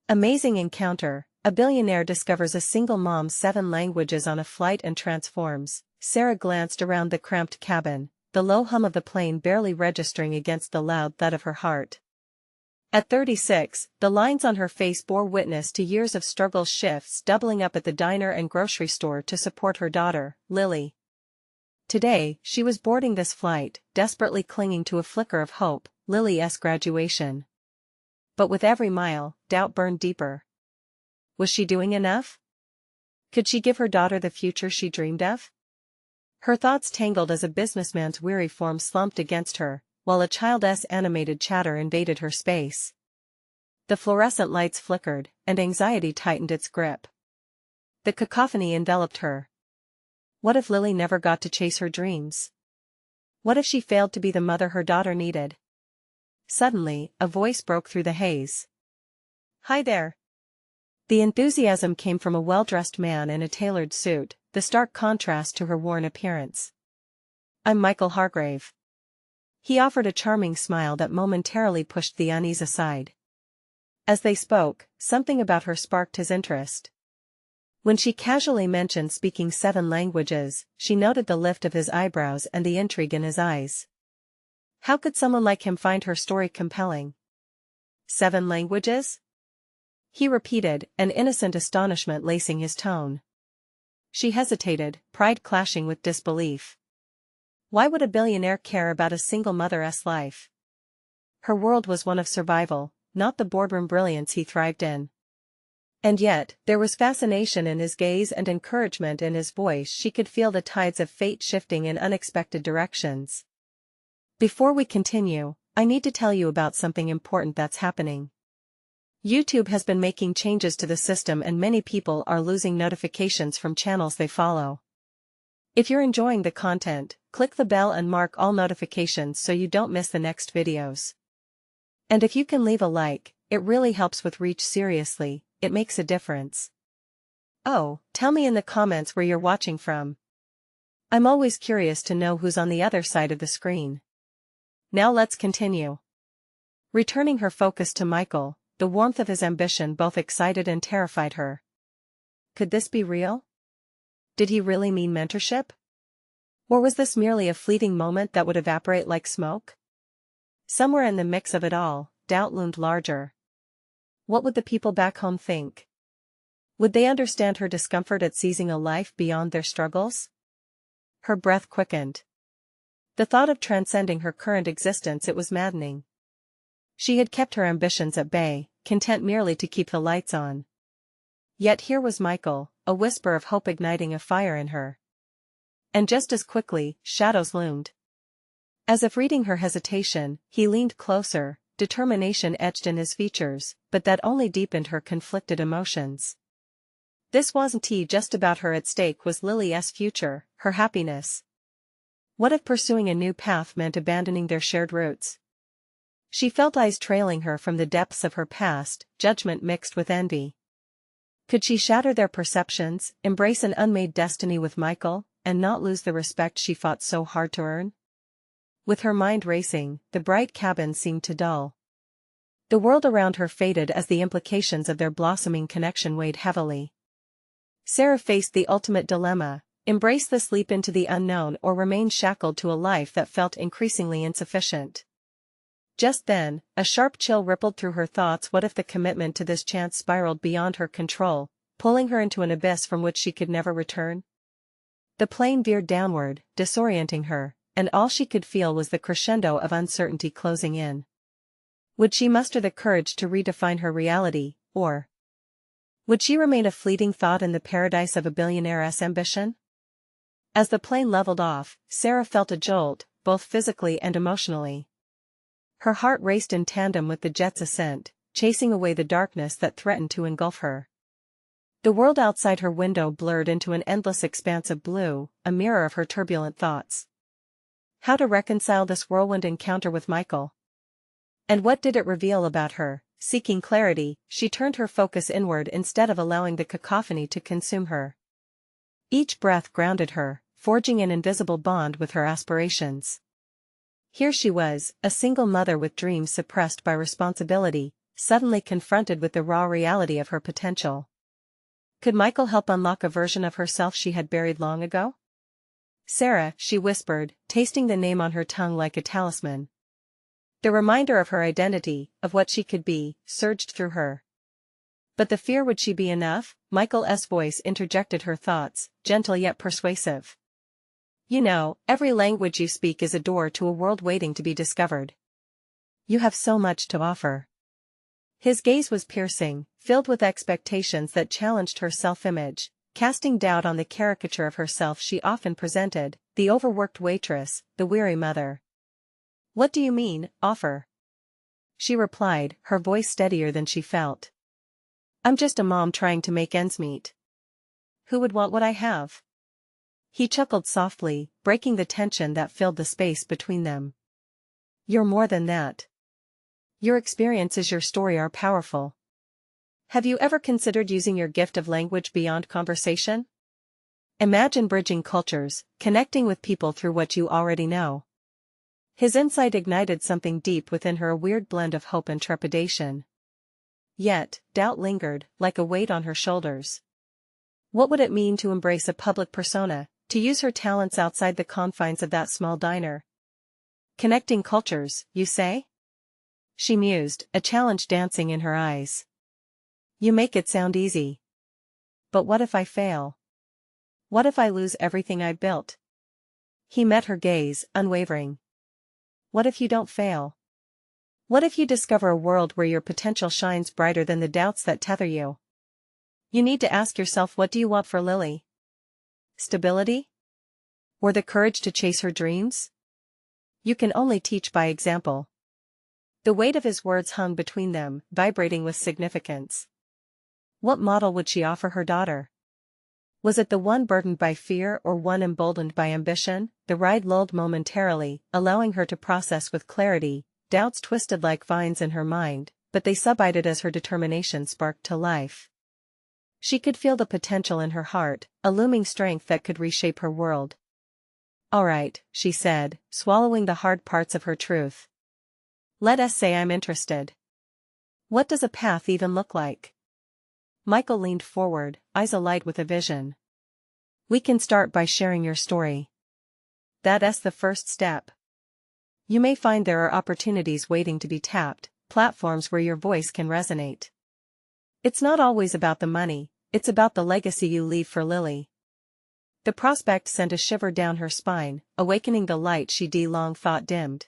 Amazing encounter, a billionaire discovers a single mom's 7 languages on a flight and transforms. Sarah glanced around the cramped cabin, the low hum of the plane barely registering against the loud thud of her heart. At 36, the lines on her face bore witness to years of struggle, shifts doubling up at the diner and grocery store to support her daughter, Lily. Today, she was boarding this flight, desperately clinging to a flicker of hope, Lily's graduation. But with every mile, doubt burned deeper. Was she doing enough? Could she give her daughter the future she dreamed of? Her thoughts tangled as a businessman's weary form slumped against her, while a child's animated chatter invaded her space. The fluorescent lights flickered, and anxiety tightened its grip. The cacophony enveloped her. What if Lily never got to chase her dreams? What if she failed to be the mother her daughter needed? Suddenly, a voice broke through the haze. "Hi there." The enthusiasm came from a well-dressed man in a tailored suit, the stark contrast to her worn appearance. "I'm Michael Hargrave." He offered a charming smile that momentarily pushed the unease aside. As they spoke, something about her sparked his interest. When she casually mentioned speaking 7 languages, she noted the lift of his eyebrows and the intrigue in his eyes. How could someone like him find her story compelling? 7 languages? He repeated, an innocent astonishment lacing his tone. She hesitated, pride clashing with disbelief. Why would a billionaire care about a single mother's life? Her world was one of survival, not the boardroom brilliance he thrived in. And yet, there was fascination in his gaze and encouragement in his voice. She could feel the tides of fate shifting in unexpected directions. Before we continue, I need to tell you about something important that's happening. YouTube has been making changes to the system and many people are losing notifications from channels they follow. If you're enjoying the content, click the bell and mark all notifications so you don't miss the next videos. And if you can leave a like, it really helps with reach. Seriously, it makes a difference. Oh, tell me in the comments where you're watching from. I'm always curious to know who's on the other side of the screen. Now let's continue. Returning her focus to Michael, the warmth of his ambition both excited and terrified her. Could this be real? Did he really mean mentorship? Or was this merely a fleeting moment that would evaporate like smoke? Somewhere in the mix of it all, doubt loomed larger. What would the people back home think? Would they understand her discomfort at seizing a life beyond their struggles? Her breath quickened. The thought of transcending her current existence, it was maddening. She had kept her ambitions at bay, content merely to keep the lights on. Yet here was Michael, a whisper of hope igniting a fire in her. And just as quickly, shadows loomed. As if reading her hesitation, he leaned closer, determination etched in his features, but that only deepened her conflicted emotions. This wasn't just about her. At stake was Lily's future, her happiness. What if pursuing a new path meant abandoning their shared roots? She felt eyes trailing her from the depths of her past, judgment mixed with envy. Could she shatter their perceptions, embrace an unmade destiny with Michael, and not lose the respect she fought so hard to earn? With her mind racing, the bright cabin seemed to dull. The world around her faded as the implications of their blossoming connection weighed heavily. Sarah faced the ultimate dilemma: embrace this leap into the unknown or remain shackled to a life that felt increasingly insufficient. Just then, a sharp chill rippled through her thoughts. What if the commitment to this chance spiraled beyond her control, pulling her into an abyss from which she could never return? The plane veered downward, disorienting her, and all she could feel was the crescendo of uncertainty closing in. Would she muster the courage to redefine her reality, or would she remain a fleeting thought in the paradise of a billionaire's ambition? As the plane leveled off, Sarah felt a jolt, both physically and emotionally. Her heart raced in tandem with the jet's ascent, chasing away the darkness that threatened to engulf her. The world outside her window blurred into an endless expanse of blue, a mirror of her turbulent thoughts. How to reconcile this whirlwind encounter with Michael? And what did it reveal about her? Seeking clarity, she turned her focus inward instead of allowing the cacophony to consume her. Each breath grounded her, forging an invisible bond with her aspirations. Here she was, a single mother with dreams suppressed by responsibility, suddenly confronted with the raw reality of her potential. Could Michael help unlock a version of herself she had buried long ago? Sarah, she whispered, tasting the name on her tongue like a talisman. The reminder of her identity, of what she could be, surged through her. But the fear, would she be enough? Michael's voice interjected her thoughts, gentle yet persuasive. You know, every language you speak is a door to a world waiting to be discovered. You have so much to offer. His gaze was piercing, filled with expectations that challenged her self-image, casting doubt on the caricature of herself she often presented, the overworked waitress, the weary mother. What do you mean, offer? She replied, her voice steadier than she felt. I'm just a mom trying to make ends meet. Who would want what I have? He chuckled softly, breaking the tension that filled the space between them. You're more than that. Your experiences, your story are powerful. Have you ever considered using your gift of language beyond conversation? Imagine bridging cultures, connecting with people through what you already know. His insight ignited something deep within her, a weird blend of hope and trepidation. Yet, doubt lingered, like a weight on her shoulders. What would it mean to embrace a public persona, to use her talents outside the confines of that small diner? Connecting cultures, you say? She mused, a challenge dancing in her eyes. You make it sound easy. But what if I fail? What if I lose everything I built? He met her gaze, unwavering. What if you don't fail? What if you discover a world where your potential shines brighter than the doubts that tether you? You need to ask yourself, what do you want for Lily? Stability? Or the courage to chase her dreams? You can only teach by example. The weight of his words hung between them, vibrating with significance. What model would she offer her daughter? Was it the one burdened by fear or one emboldened by ambition? The ride lulled momentarily, allowing her to process with clarity. Doubts twisted like vines in her mind, but they subsided as her determination sparked to life. She could feel the potential in her heart, a looming strength that could reshape her world. All right, she said, swallowing the hard parts of her truth. Let us say I'm interested. What does a path even look like? Michael leaned forward, eyes alight with a vision. We can start by sharing your story. That's the first step. You may find there are opportunities waiting to be tapped, platforms where your voice can resonate. It's not always about the money, it's about the legacy you leave for Lily. The prospect sent a shiver down her spine, awakening the light she'd long thought dimmed.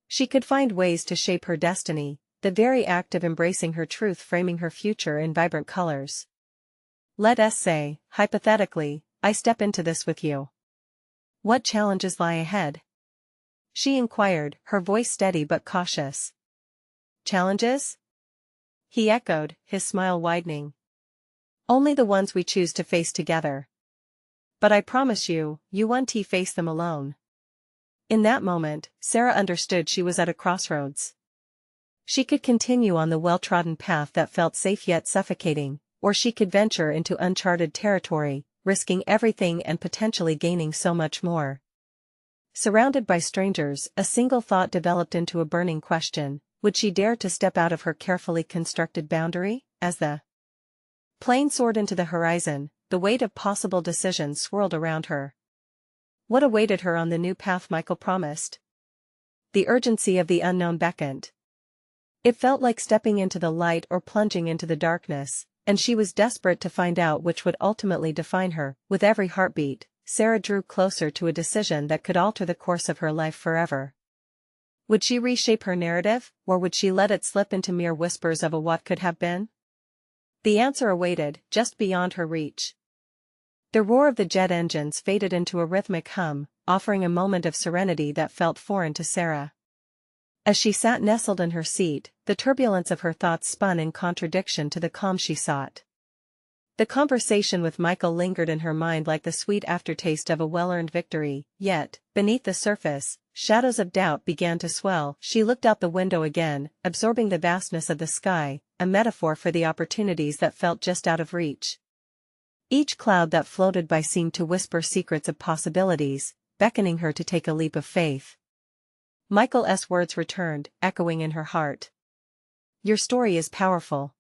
She could find ways to shape her destiny, the very act of embracing her truth framing her future in vibrant colors. Let us say, hypothetically, I step into this with you. What challenges lie ahead? She inquired, her voice steady but cautious. Challenges? He echoed, his smile widening. Only the ones we choose to face together. But I promise you, you won't face them alone. In that moment, Sarah understood she was at a crossroads. She could continue on the well-trodden path that felt safe yet suffocating, or she could venture into uncharted territory, risking everything and potentially gaining so much more. Surrounded by strangers, a single thought developed into a burning question: would she dare to step out of her carefully constructed boundary? As the plane soared into the horizon, the weight of possible decisions swirled around her. What awaited her on the new path Michael promised? The urgency of the unknown beckoned. It felt like stepping into the light or plunging into the darkness, and she was desperate to find out which would ultimately define her. With every heartbeat, Sarah drew closer to a decision that could alter the course of her life forever. Would she reshape her narrative, or would she let it slip into mere whispers of a what could have been? The answer awaited, just beyond her reach. The roar of the jet engines faded into a rhythmic hum, offering a moment of serenity that felt foreign to Sarah. As she sat nestled in her seat, the turbulence of her thoughts spun in contradiction to the calm she sought. The conversation with Michael lingered in her mind like the sweet aftertaste of a well-earned victory, yet, beneath the surface, shadows of doubt began to swell. She looked out the window again, absorbing the vastness of the sky, a metaphor for the opportunities that felt just out of reach. Each cloud that floated by seemed to whisper secrets of possibilities, beckoning her to take a leap of faith. Michael's words returned, echoing in her heart. Your story is powerful.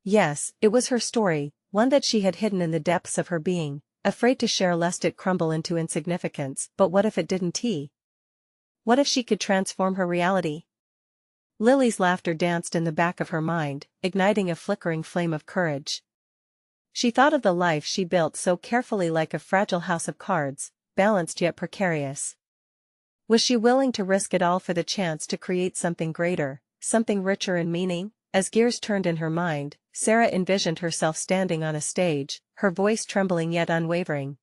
Yes, it was her story, one that she had hidden in the depths of her being, afraid to share lest it crumble into insignificance. But what if it didn't? What if she could transform her reality? Lily's laughter danced in the back of her mind, igniting a flickering flame of courage. She thought of the life she built so carefully, like a fragile house of cards, balanced yet precarious. Was she willing to risk it all for the chance to create something greater, something richer in meaning? As gears turned in her mind, Sarah envisioned herself standing on a stage, her voice trembling yet unwavering.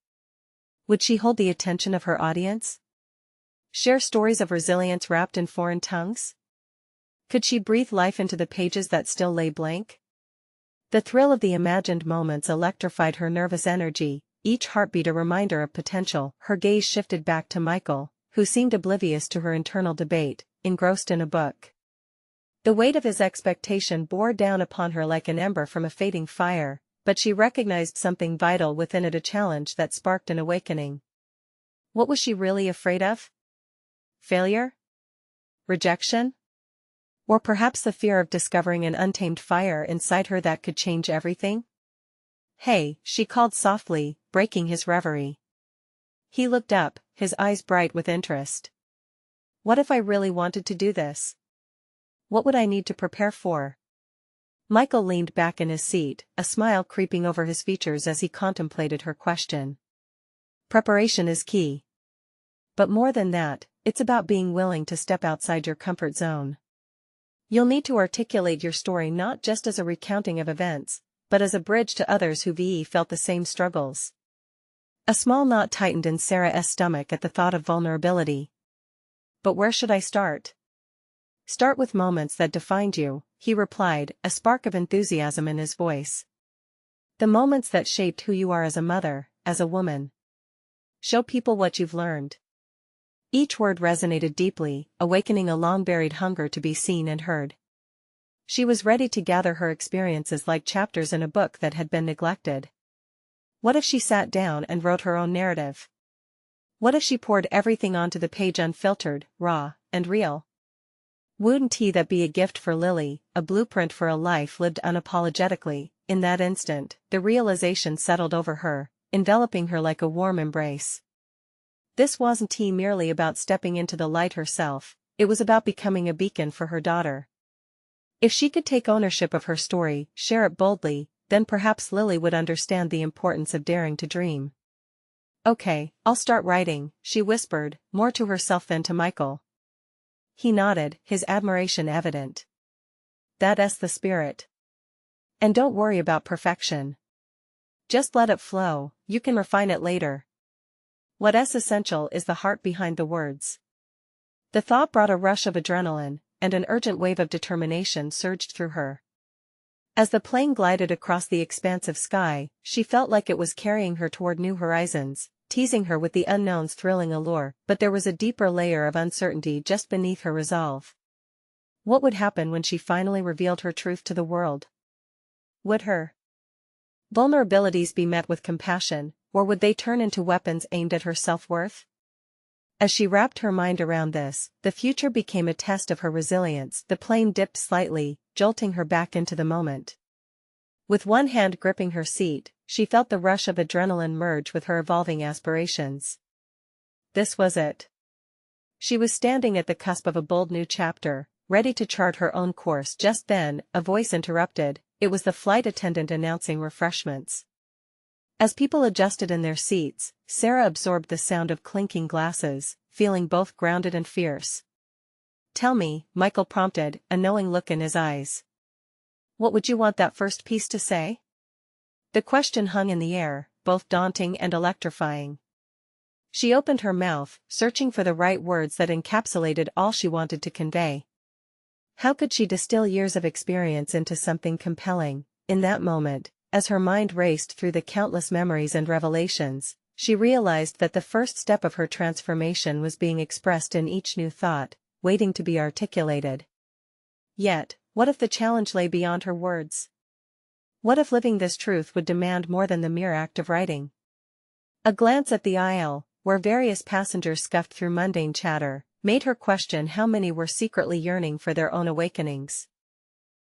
Would she hold the attention of her audience? Share stories of resilience wrapped in foreign tongues? Could she breathe life into the pages that still lay blank? The thrill of the imagined moments electrified her nervous energy, each heartbeat a reminder of potential. Her gaze shifted back to Michael, who seemed oblivious to her internal debate, engrossed in a book. The weight of his expectation bore down upon her like an ember from a fading fire, but she recognized something vital within it, a challenge that sparked an awakening. What was she really afraid of? Failure? Rejection? Or perhaps the fear of discovering an untamed fire inside her that could change everything? Hey, she called softly, breaking his reverie. He looked up, his eyes bright with interest. What if I really wanted to do this? What would I need to prepare for? Michael leaned back in his seat, a smile creeping over his features as he contemplated her question. Preparation is key. But more than that, it's about being willing to step outside your comfort zone. You'll need to articulate your story not just as a recounting of events, but as a bridge to others who felt the same struggles. A small knot tightened in Sarah's stomach at the thought of vulnerability. But where should I start? Start with moments that defined you, he replied, a spark of enthusiasm in his voice. The moments that shaped who you are as a mother, as a woman. Show people what you've learned. Each word resonated deeply, awakening a long-buried hunger to be seen and heard. She was ready to gather her experiences like chapters in a book that had been neglected. What if she sat down and wrote her own narrative? What if she poured everything onto the page, unfiltered, raw, and real? Wouldn't that be a gift for Lily, a blueprint for a life lived unapologetically? In that instant, the realization settled over her, enveloping her like a warm embrace. This wasn't merely about stepping into the light herself, it was about becoming a beacon for her daughter. If she could take ownership of her story, share it boldly, then perhaps Lily would understand the importance of daring to dream. Okay, I'll start writing, she whispered, more to herself than to Michael. He nodded, his admiration evident. That's the spirit. And don't worry about perfection. Just let it flow, you can refine it later. What's essential is the heart behind the words. The thought brought a rush of adrenaline, and an urgent wave of determination surged through her. As the plane glided across the expansive sky, she felt like it was carrying her toward new horizons, teasing her with the unknown's thrilling allure, but there was a deeper layer of uncertainty just beneath her resolve. What would happen when she finally revealed her truth to the world? Would her vulnerabilities be met with compassion, or would they turn into weapons aimed at her self-worth? As she wrapped her mind around this, the future became a test of her resilience. The plane dipped slightly, jolting her back into the moment. With one hand gripping her seat, she felt the rush of adrenaline merge with her evolving aspirations. This was it. She was standing at the cusp of a bold new chapter, ready to chart her own course. Just then, a voice interrupted. It was the flight attendant announcing refreshments. As people adjusted in their seats, Sarah absorbed the sound of clinking glasses, feeling both grounded and fierce. Tell me, Michael prompted, a knowing look in his eyes. What would you want that first piece to say? The question hung in the air, both daunting and electrifying. She opened her mouth, searching for the right words that encapsulated all she wanted to convey. How could she distill years of experience into something compelling? In that moment, as her mind raced through the countless memories and revelations, she realized that the first step of her transformation was being expressed in each new thought, waiting to be articulated. Yet, what if the challenge lay beyond her words? What if living this truth would demand more than the mere act of writing? A glance at the aisle, where various passengers scuffed through mundane chatter, made her question how many were secretly yearning for their own awakenings.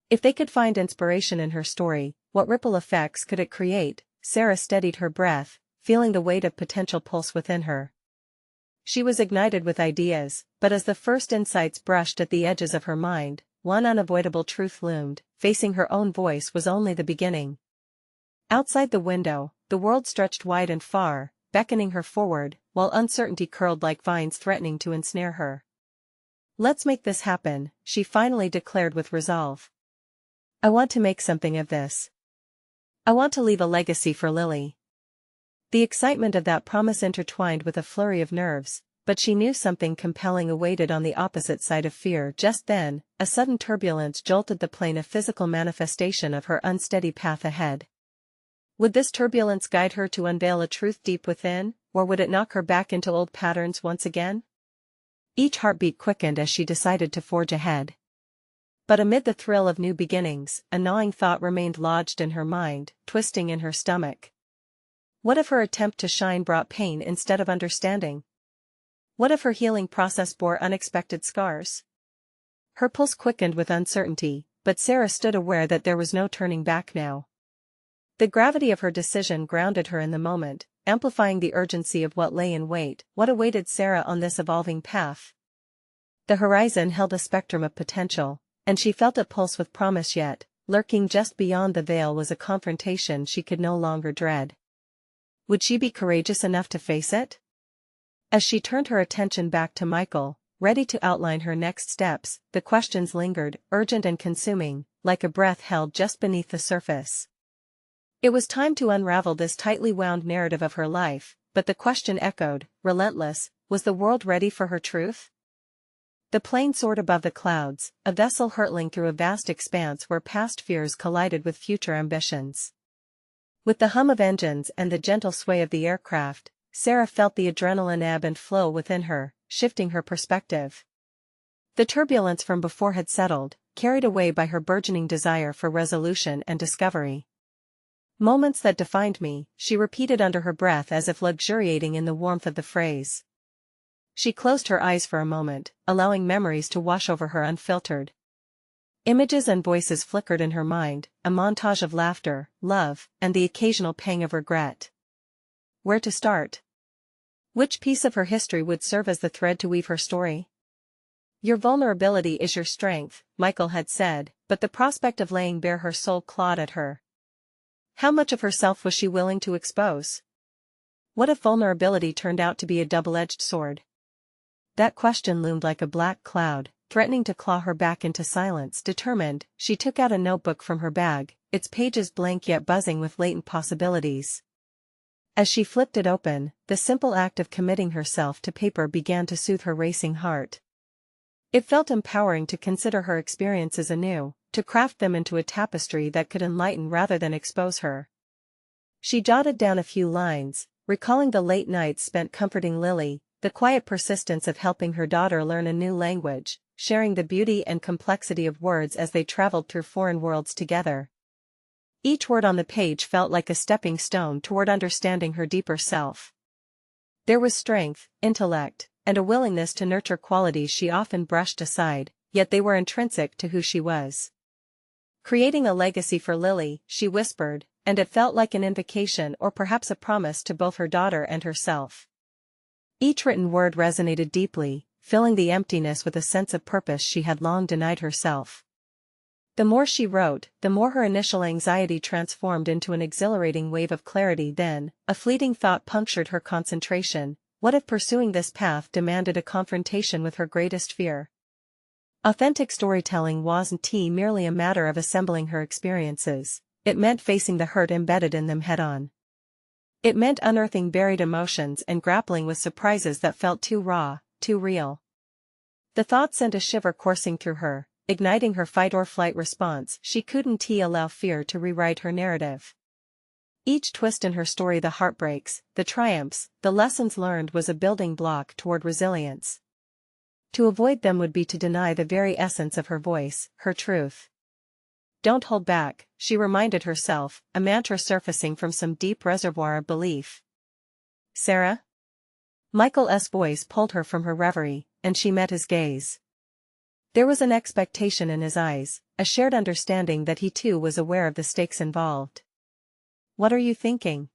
If they could find inspiration in her story, what ripple effects could it create? Sarah steadied her breath, feeling the weight of potential pulse within her. She was ignited with ideas, but as the first insights brushed at the edges of her mind, one unavoidable truth loomed: facing her own voice was only the beginning. Outside the window, the world stretched wide and far, beckoning her forward, while uncertainty curled like vines threatening to ensnare her. "Let's make this happen," she finally declared with resolve. "I want to make something of this. I want to leave a legacy for Lily." The excitement of that promise intertwined with a flurry of nerves, but she knew something compelling awaited on the opposite side of fear. Just then, a sudden turbulence jolted the plane, a physical manifestation of her unsteady path ahead. Would this turbulence guide her to unveil a truth deep within, or would it knock her back into old patterns once again? Each heartbeat quickened as she decided to forge ahead. But amid the thrill of new beginnings, a gnawing thought remained lodged in her mind, twisting in her stomach. What if her attempt to shine brought pain instead of understanding? What if her healing process bore unexpected scars? Her pulse quickened with uncertainty, but Sarah stood aware that there was no turning back now. The gravity of her decision grounded her in the moment, amplifying the urgency of what lay in wait. What awaited Sarah on this evolving path? The horizon held a spectrum of potential, and she felt it pulse with promise, yet, lurking just beyond the veil was a confrontation she could no longer dread. Would she be courageous enough to face it? As she turned her attention back to Michael, ready to outline her next steps, the questions lingered, urgent and consuming, like a breath held just beneath the surface. It was time to unravel this tightly wound narrative of her life, but the question echoed, relentless: was the world ready for her truth? The plane soared above the clouds, a vessel hurtling through a vast expanse where past fears collided with future ambitions. With the hum of engines and the gentle sway of the aircraft, Sarah felt the adrenaline ebb and flow within her, shifting her perspective. The turbulence from before had settled, carried away by her burgeoning desire for resolution and discovery. "Moments that defined me," she repeated under her breath, as if luxuriating in the warmth of the phrase. She closed her eyes for a moment, allowing memories to wash over her unfiltered. Images and voices flickered in her mind, a montage of laughter, love, and the occasional pang of regret. Where to start? Which piece of her history would serve as the thread to weave her story? "Your vulnerability is your strength," Michael had said, but the prospect of laying bare her soul clawed at her. How much of herself was she willing to expose? What if vulnerability turned out to be a double-edged sword? That question loomed like a black cloud, threatening to claw her back into silence. Determined, she took out a notebook from her bag, its pages blank yet buzzing with latent possibilities. As she flipped it open, the simple act of committing herself to paper began to soothe her racing heart. It felt empowering to consider her experiences anew, to craft them into a tapestry that could enlighten rather than expose her. She jotted down a few lines, recalling the late nights spent comforting Lily, the quiet persistence of helping her daughter learn a new language, sharing the beauty and complexity of words as they traveled through foreign worlds together. Each word on the page felt like a stepping stone toward understanding her deeper self. There was strength, intellect, and a willingness to nurture qualities she often brushed aside, yet they were intrinsic to who she was. "Creating a legacy for Lily," she whispered, and it felt like an invocation or perhaps a promise to both her daughter and herself. Each written word resonated deeply, filling the emptiness with a sense of purpose she had long denied herself. The more she wrote, the more her initial anxiety transformed into an exhilarating wave of clarity. Then, a fleeting thought punctured her concentration: what if pursuing this path demanded a confrontation with her greatest fear? Authentic storytelling wasn't merely a matter of assembling her experiences, it meant facing the hurt embedded in them head-on. It meant unearthing buried emotions and grappling with surprises that felt too raw, too real. The thought sent a shiver coursing through her, igniting her fight-or-flight response. She couldn't allow fear to rewrite her narrative. Each twist in her story, the heartbreaks, the triumphs, the lessons learned, was a building block toward resilience. To avoid them would be to deny the very essence of her voice, her truth. "Don't hold back," she reminded herself, a mantra surfacing from some deep reservoir of belief. "Sarah?" Michael's voice pulled her from her reverie, and she met his gaze. There was an expectation in his eyes, a shared understanding that he too was aware of the stakes involved. "What are you thinking?"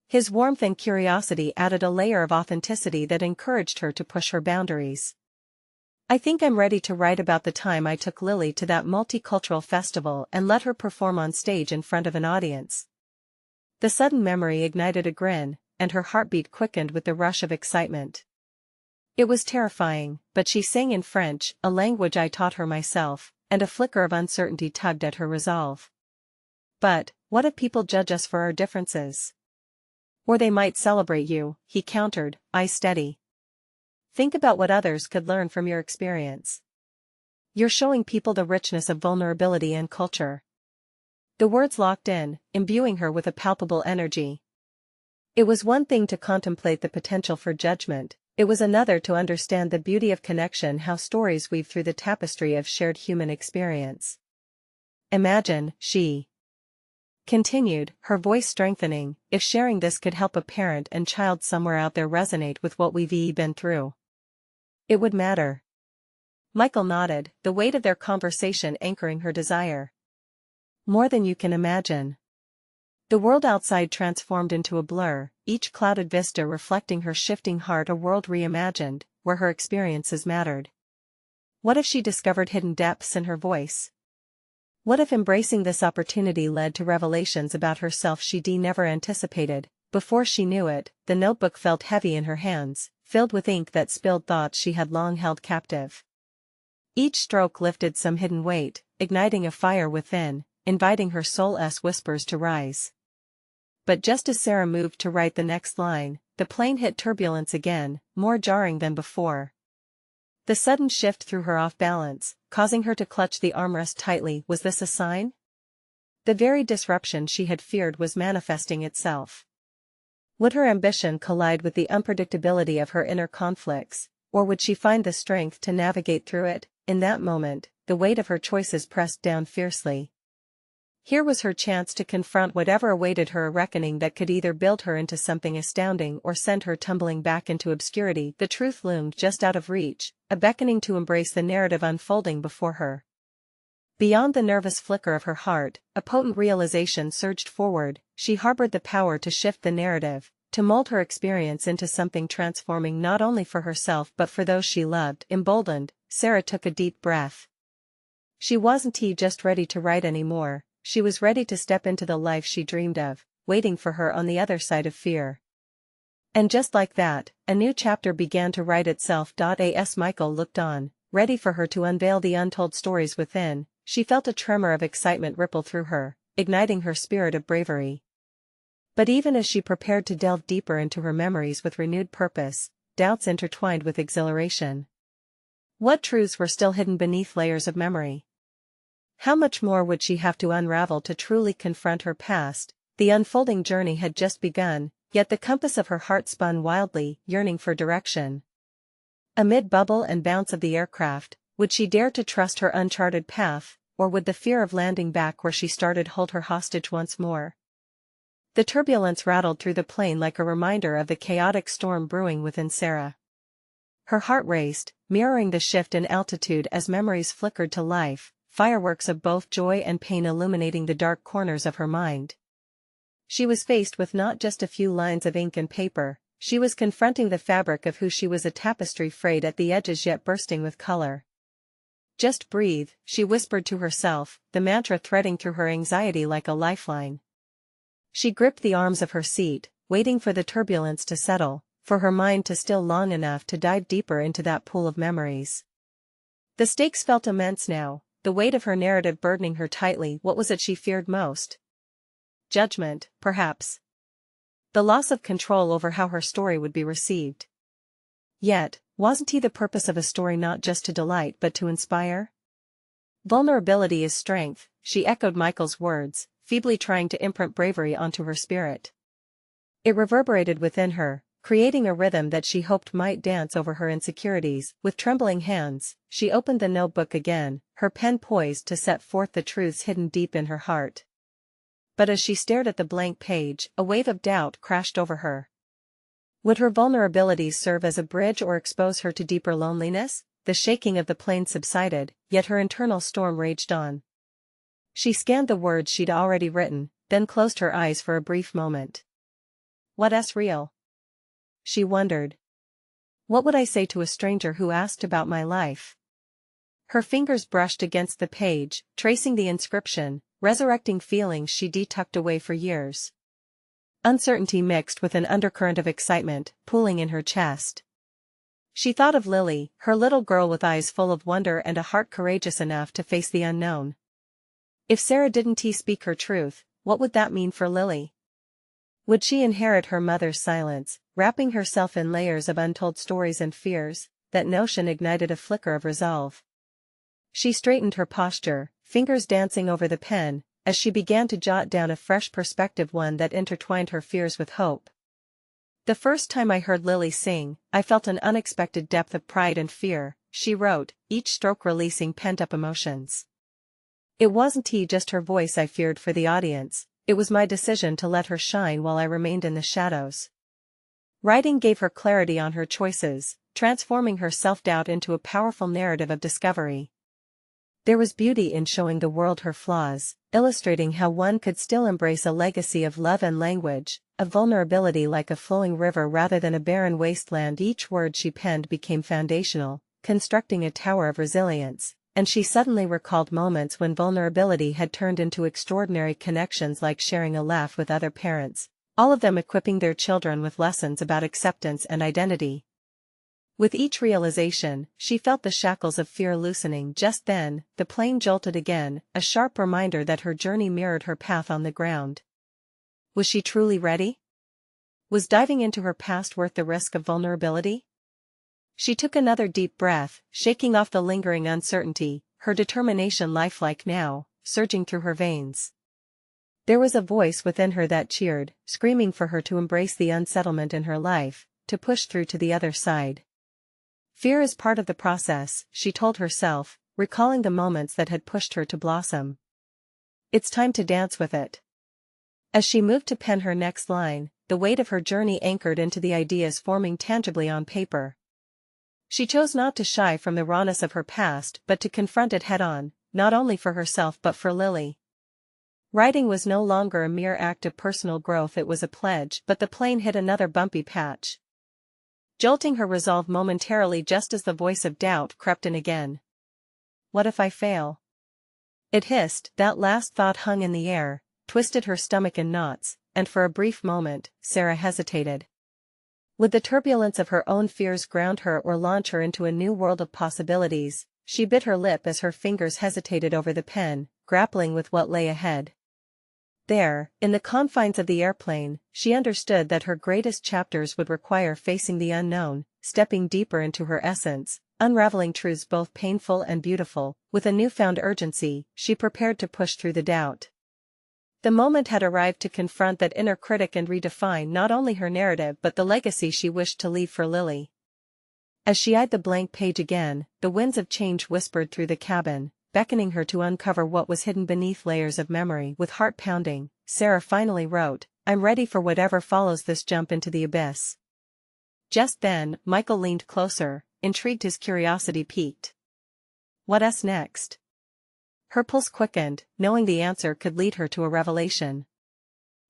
His warmth and curiosity added a layer of authenticity that encouraged her to push her boundaries. "I think I'm ready to write about the time I took Lily to that multicultural festival and let her perform on stage in front of an audience." The sudden memory ignited a grin, and her heartbeat quickened with the rush of excitement. It was terrifying, but she sang in French, a language I taught her myself, and a flicker of uncertainty tugged at her resolve. "But, what if people judge us for our differences?" "Or they might celebrate you," he countered, eyes steady. "Think about what others could learn from your experience. You're showing people the richness of vulnerability and culture." The words locked in, imbuing her with a palpable energy. It was one thing to contemplate the potential for judgment, it was another to understand the beauty of connection, how stories weave through the tapestry of shared human experience. "Imagine," she continued, her voice strengthening, "if sharing this could help a parent and child somewhere out there resonate with what we've been through. It would matter." Michael nodded, the weight of their conversation anchoring her desire. "More than you can imagine." The world outside transformed into a blur, each clouded vista reflecting her shifting heart, a world reimagined, where her experiences mattered. What if she discovered hidden depths in her voice? What if embracing this opportunity led to revelations about herself she'd never anticipated? Before she knew it, the notebook felt heavy in her hands, filled with ink that spilled thoughts she had long held captive. Each stroke lifted some hidden weight, igniting a fire within, inviting her soul's whispers to rise. But just as Sarah moved to write the next line, the plane hit turbulence again, more jarring than before. The sudden shift threw her off balance, causing her to clutch the armrest tightly. Was this a sign? The very disruption she had feared was manifesting itself. Would her ambition collide with the unpredictability of her inner conflicts, or would she find the strength to navigate through it? In that moment, the weight of her choices pressed down fiercely. Here was her chance to confront whatever awaited her, a reckoning that could either build her into something astounding or send her tumbling back into obscurity. The truth loomed just out of reach, a beckoning to embrace the narrative unfolding before her. Beyond the nervous flicker of her heart, a potent realization surged forward. She harbored the power to shift the narrative, to mold her experience into something transforming not only for herself but for those she loved. Emboldened, Sarah took a deep breath. She wasn't just ready to write anymore. She was ready to step into the life she dreamed of, waiting for her on the other side of fear. And just like that, a new chapter began to write itself. As Michael looked on, ready for her to unveil the untold stories within, she felt a tremor of excitement ripple through her, igniting her spirit of bravery. But even as she prepared to delve deeper into her memories with renewed purpose, doubts intertwined with exhilaration. What truths were still hidden beneath layers of memory? How much more would she have to unravel to truly confront her past? The unfolding journey had just begun, yet the compass of her heart spun wildly, yearning for direction. Amid bubble and bounce of the aircraft, would she dare to trust her uncharted path, or would the fear of landing back where she started hold her hostage once more? The turbulence rattled through the plane like a reminder of the chaotic storm brewing within Sarah. Her heart raced, mirroring the shift in altitude as memories flickered to life, fireworks of both joy and pain illuminating the dark corners of her mind. She was faced with not just a few lines of ink and paper, she was confronting the fabric of who she was, a tapestry frayed at the edges yet bursting with color. "Just breathe," she whispered to herself, the mantra threading through her anxiety like a lifeline. She gripped the arms of her seat, waiting for the turbulence to settle, for her mind to still long enough to dive deeper into that pool of memories. The stakes felt immense now, the weight of her narrative burdening her tightly. What was it she feared most? Judgment, perhaps. The loss of control over how her story would be received. Yet, wasn't the purpose of a story not just to delight but to inspire? Vulnerability is strength, she echoed Michael's words, feebly trying to imprint bravery onto her spirit. It reverberated within her, creating a rhythm that she hoped might dance over her insecurities. With trembling hands, she opened the notebook again, her pen poised to set forth the truths hidden deep in her heart. But as she stared at the blank page, a wave of doubt crashed over her. Would her vulnerabilities serve as a bridge or expose her to deeper loneliness? the shaking of the plane subsided, yet her internal storm raged on. She scanned the words she'd already written, then closed her eyes for a brief moment. What's real? She wondered. What would I say to a stranger who asked about my life? Her fingers brushed against the page, tracing the inscription, resurrecting feelings she'd tucked away for years. Uncertainty mixed with an undercurrent of excitement, pooling in her chest. She thought of Lily, her little girl with eyes full of wonder and a heart courageous enough to face the unknown. If Sarah didn't speak her truth, what would that mean for Lily? Would she inherit her mother's silence, wrapping herself in layers of untold stories and fears? That notion ignited a flicker of resolve. She straightened her posture, fingers dancing over the pen, as she began to jot down a fresh perspective, one that intertwined her fears with hope. The first time I heard Lily sing, I felt an unexpected depth of pride and fear, she wrote, each stroke releasing pent-up emotions. It wasn't just her voice I feared for the audience, it was my decision to let her shine while I remained in the shadows. Writing gave her clarity on her choices, transforming her self-doubt into a powerful narrative of discovery. There was beauty in showing the world her flaws, illustrating how one could still embrace a legacy of love and language, of vulnerability like a flowing river rather than a barren wasteland. Each word she penned became foundational, constructing a tower of resilience, and she suddenly recalled moments when vulnerability had turned into extraordinary connections, like sharing a laugh with other parents, all of them equipping their children with lessons about acceptance and identity. With each realization, she felt the shackles of fear loosening. Just then, the plane jolted again, a sharp reminder that her journey mirrored her path on the ground. Was she truly ready? Was diving into her past worth the risk of vulnerability? She took another deep breath, shaking off the lingering uncertainty, her determination lifelike now, surging through her veins. There was a voice within her that cheered, screaming for her to embrace the unsettlement in her life, to push through to the other side. Fear is part of the process, she told herself, recalling the moments that had pushed her to blossom. It's time to dance with it. As she moved to pen her next line, the weight of her journey anchored into the ideas forming tangibly on paper. She chose not to shy from the rawness of her past but to confront it head-on, not only for herself but for Lily. Writing was no longer a mere act of personal growth, it was a pledge. But the plane hit another bumpy patch, jolting her resolve momentarily just as the voice of doubt crept in again. What if I fail? It hissed. That last thought hung in the air, twisted her stomach in knots, and for a brief moment, Sarah hesitated. Would the turbulence of her own fears ground her or launch her into a new world of possibilities? She bit her lip as her fingers hesitated over the pen, grappling with what lay ahead. There, in the confines of the airplane, she understood that her greatest chapters would require facing the unknown, stepping deeper into her essence, unraveling truths both painful and beautiful. With a newfound urgency, she prepared to push through the doubt. The moment had arrived to confront that inner critic and redefine not only her narrative but the legacy she wished to leave for Lily. As she eyed the blank page again, the winds of change whispered through the cabin, beckoning her to uncover what was hidden beneath layers of memory. With heart pounding, Sarah finally wrote, "I'm ready for whatever follows this jump into the abyss." Just then, Michael leaned closer, intrigued, his curiosity piqued. What's next? Her pulse quickened, knowing the answer could lead her to a revelation.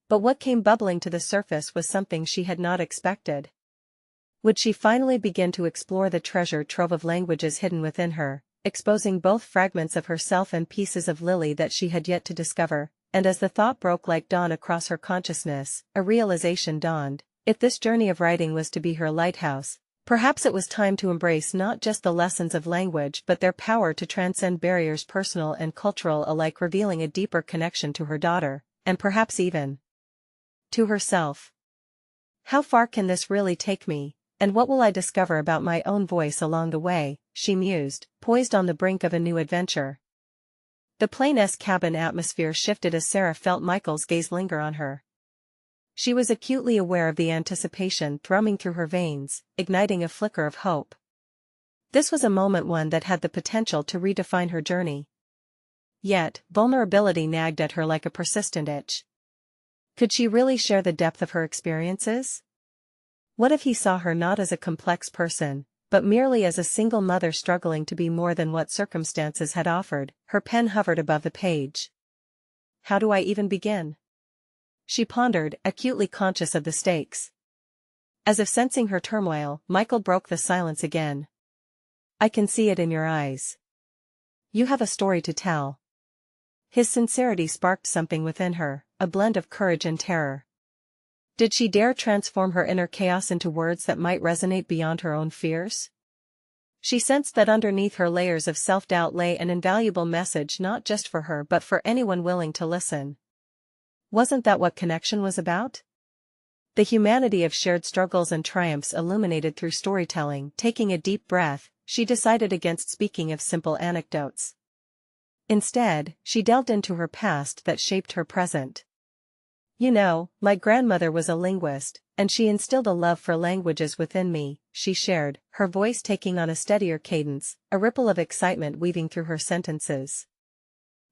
But what came bubbling to the surface was something she had not expected. Would she finally begin to explore the treasure trove of languages hidden within her, exposing both fragments of herself and pieces of Lily that she had yet to discover? And as the thought broke like dawn across her consciousness, a realization dawned. If this journey of writing was to be her lighthouse, perhaps it was time to embrace not just the lessons of language but their power to transcend barriers, personal and cultural alike, revealing a deeper connection to her daughter, and perhaps even to herself. How far can this really take me, and what will I discover about my own voice along the way? She mused, poised on the brink of a new adventure. The plane's cabin atmosphere shifted as Sarah felt Michael's gaze linger on her. She was acutely aware of the anticipation thrumming through her veins, igniting a flicker of hope. This was a moment, one that had the potential to redefine her journey. Yet, vulnerability nagged at her like a persistent itch. Could she really share the depth of her experiences? What if he saw her not as a complex person, but merely as a single mother struggling to be more than what circumstances had offered. Her pen hovered above the page. How do I even begin? She pondered, acutely conscious of the stakes. As if sensing her turmoil, Michael broke the silence again. I can see it in your eyes. You have a story to tell. His sincerity sparked something within her, a blend of courage and terror. Did she dare transform her inner chaos into words that might resonate beyond her own fears? She sensed that underneath her layers of self-doubt lay an invaluable message, not just for her but for anyone willing to listen. Wasn't that what connection was about? The humanity of shared struggles and triumphs illuminated through storytelling. Taking a deep breath, she decided against speaking of simple anecdotes. Instead, she delved into her past that shaped her present. You know, my grandmother was a linguist, and she instilled a love for languages within me, she shared, her voice taking on a steadier cadence, a ripple of excitement weaving through her sentences.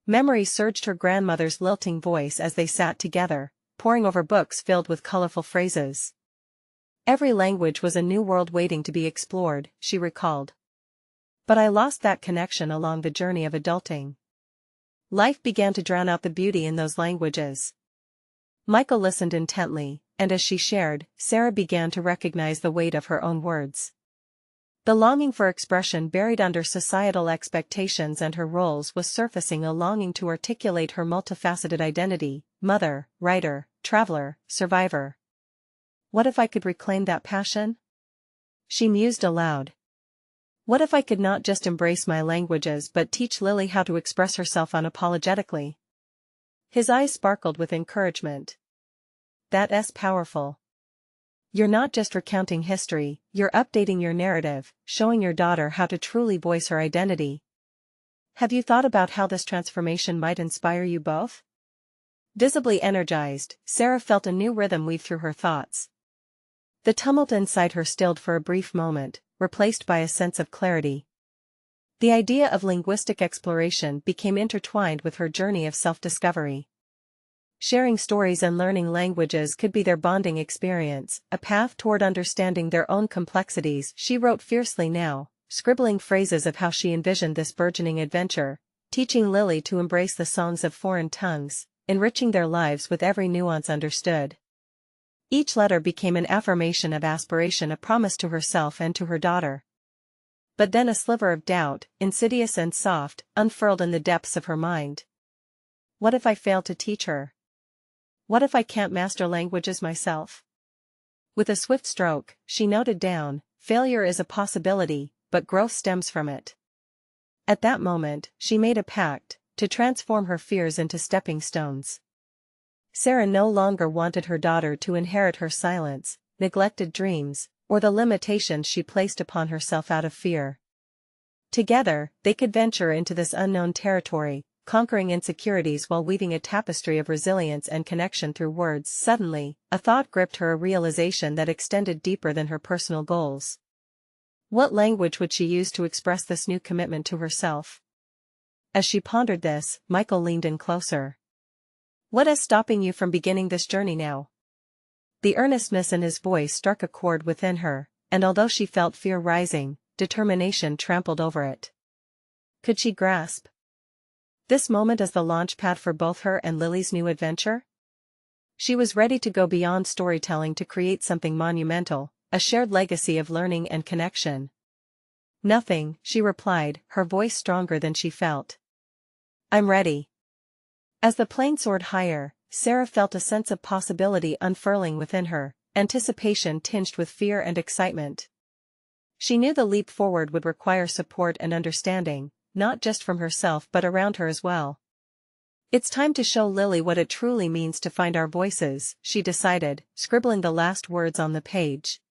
Memory surged her grandmother's lilting voice as they sat together, poring over books filled with colorful phrases. Every language was a new world waiting to be explored, she recalled. But I lost that connection along the journey of adulting. Life began to drown out the beauty in those languages. Michael listened intently, and as she shared, Sarah began to recognize the weight of her own words. The longing for expression buried under societal expectations and her roles was surfacing, a longing to articulate her multifaceted identity: mother, writer, traveler, survivor. What if I could reclaim that passion? She mused aloud. What if I could not just embrace my languages but teach Lily how to express herself unapologetically? His eyes sparkled with encouragement. That's powerful. You're not just recounting history, you're updating your narrative, showing your daughter how to truly voice her identity. Have you thought about how this transformation might inspire you both? Visibly energized, Sarah felt a new rhythm weave through her thoughts. The tumult inside her stilled for a brief moment, replaced by a sense of clarity. The idea of linguistic exploration became intertwined with her journey of self-discovery. Sharing stories and learning languages could be their bonding experience, a path toward understanding their own complexities. She wrote fiercely now, scribbling phrases of how she envisioned this burgeoning adventure, teaching Lily to embrace the songs of foreign tongues, enriching their lives with every nuance understood. Each letter became an affirmation of aspiration, a promise to herself and to her daughter. But then a sliver of doubt, insidious and soft, unfurled in the depths of her mind. What if I fail to teach her? What if I can't master languages myself? With a swift stroke, she noted down, failure is a possibility, but growth stems from it. At that moment, she made a pact, to transform her fears into stepping stones. Sarah no longer wanted her daughter to inherit her silence, neglected dreams, or the limitations she placed upon herself out of fear. Together, they could venture into this unknown territory, conquering insecurities while weaving a tapestry of resilience and connection through words. Suddenly, a thought gripped her, a realization that extended deeper than her personal goals. What language would she use to express this new commitment to herself? As she pondered this, Michael leaned in closer. What is stopping you from beginning this journey now? The earnestness in his voice struck a chord within her, and although she felt fear rising, determination trampled over it. Could she grasp this moment as the launchpad for both her and Lily's new adventure? She was ready to go beyond storytelling to create something monumental, a shared legacy of learning and connection. Nothing, she replied, her voice stronger than she felt. I'm ready. As the plane soared higher, Sarah felt a sense of possibility unfurling within her, anticipation tinged with fear and excitement. She knew the leap forward would require support and understanding, not just from herself but around her as well. It's time to show Lily what it truly means to find our voices, she decided, scribbling the last words on the page.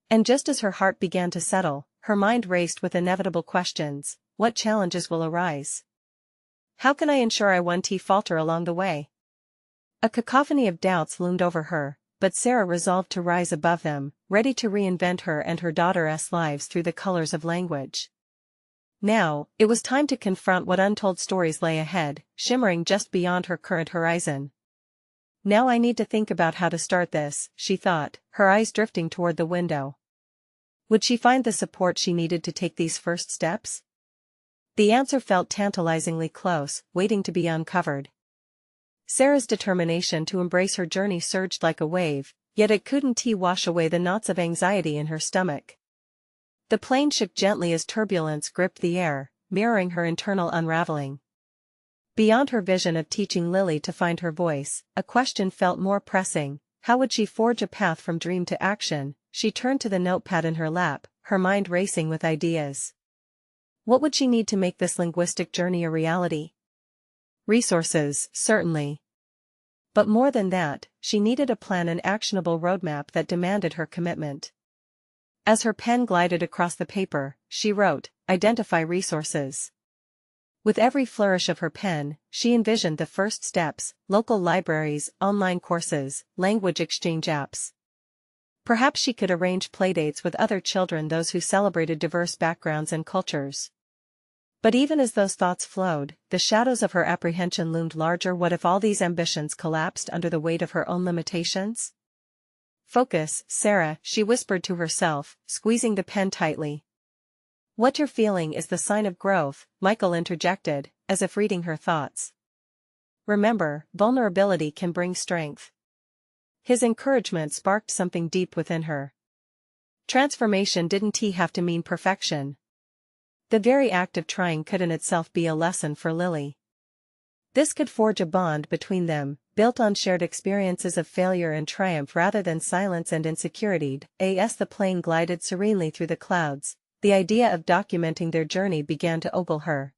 And just as her heart began to settle, her mind raced with inevitable questions. What challenges will arise? How can I ensure I won't falter along the way? A cacophony of doubts loomed over her, but Sarah resolved to rise above them, ready to reinvent her and her daughter's lives through the colors of language. Now, it was time to confront what untold stories lay ahead, shimmering just beyond her current horizon. Now I need to think about how to start this, she thought, her eyes drifting toward the window. Would she find the support she needed to take these first steps? The answer felt tantalizingly close, waiting to be uncovered. Sarah's determination to embrace her journey surged like a wave, yet it couldn't wash away the knots of anxiety in her stomach. The plane shook gently as turbulence gripped the air, mirroring her internal unraveling. Beyond her vision of teaching Lily to find her voice, a question felt more pressing: how would she forge a path from dream to action? She turned to the notepad in her lap, her mind racing with ideas. What would she need to make this linguistic journey a reality? Resources, certainly. But more than that, she needed a plan, an actionable roadmap that demanded her commitment. As her pen glided across the paper, she wrote, "Identify resources." With every flourish of her pen, she envisioned the first steps: local libraries, online courses, language exchange apps. Perhaps she could arrange playdates with other children, those who celebrated diverse backgrounds and cultures. But even as those thoughts flowed, the shadows of her apprehension loomed larger. What if all these ambitions collapsed under the weight of her own limitations? "Focus, Sarah," she whispered to herself, squeezing the pen tightly. "What you're feeling is the sign of growth," Michael interjected, as if reading her thoughts. "Remember, vulnerability can bring strength." His encouragement sparked something deep within her. Transformation didn't have to mean perfection. The very act of trying could in itself be a lesson for Lily. This could forge a bond between them, built on shared experiences of failure and triumph rather than silence and insecurity. As the plane glided serenely through the clouds, the idea of documenting their journey began to ogle her.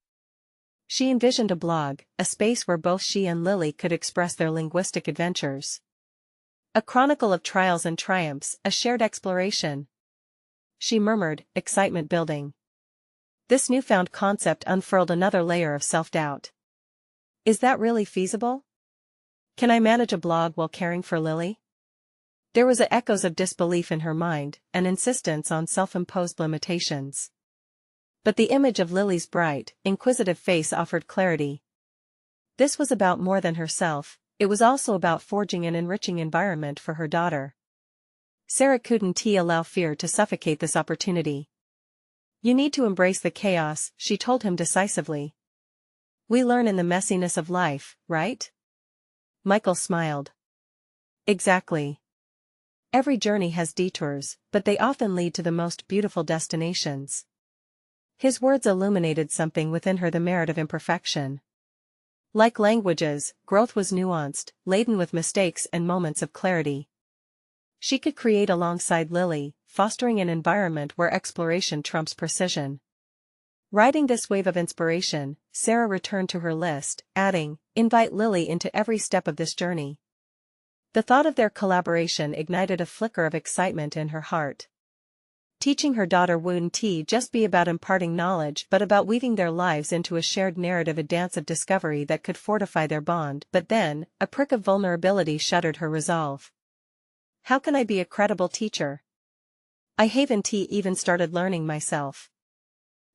She envisioned a blog, a space where both she and Lily could express their linguistic adventures. A chronicle of trials and triumphs, a shared exploration. She murmured, excitement building. This newfound concept unfurled another layer of self-doubt. Is that really feasible? Can I manage a blog while caring for Lily? There was echoes of disbelief in her mind, an insistence on self-imposed limitations. But the image of Lily's bright, inquisitive face offered clarity. This was about more than herself. It was also about forging an enriching environment for her daughter. Sarah couldn't allow fear to suffocate this opportunity. "You need to embrace the chaos," she told him decisively. "We learn in the messiness of life, right?" Michael smiled. "Exactly. Every journey has detours, but they often lead to the most beautiful destinations." His words illuminated something within her: the merit of imperfection. Like languages, growth was nuanced, laden with mistakes and moments of clarity. She could create alongside Lily, fostering an environment where exploration trumps precision. Riding this wave of inspiration, Sarah returned to her list, adding, "Invite Lily into every step of this journey." The thought of their collaboration ignited a flicker of excitement in her heart. Teaching her daughter wouldn't just be about imparting knowledge but about weaving their lives into a shared narrative, a dance of discovery that could fortify their bond. But then, a prick of vulnerability shuttered her resolve. "How can I be a credible teacher? I haven't even started learning myself."